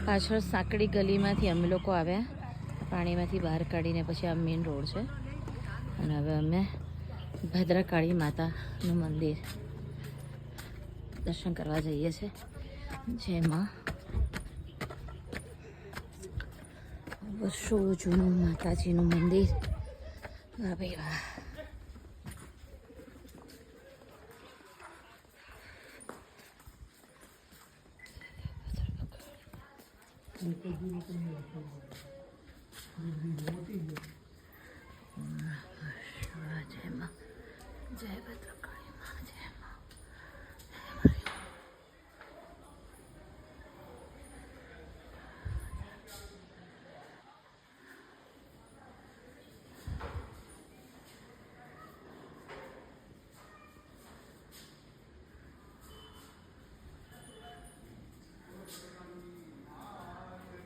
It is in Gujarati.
પાછળ સાંકડી ગલીમાંથી અમે લોકો આવ્યા, પાણીમાંથી બહાર કાઢીને પછી આ મેઇન રોડ છે. અને હવે અમે ભદ્રકાળી માતાનું મંદિર દર્શન કરવા જઈએ છીએ, જેમાં વર્ષો જૂનું માતાજીનું મંદિર. વાહ ભાઈ વાહ. જય ભદ્ર.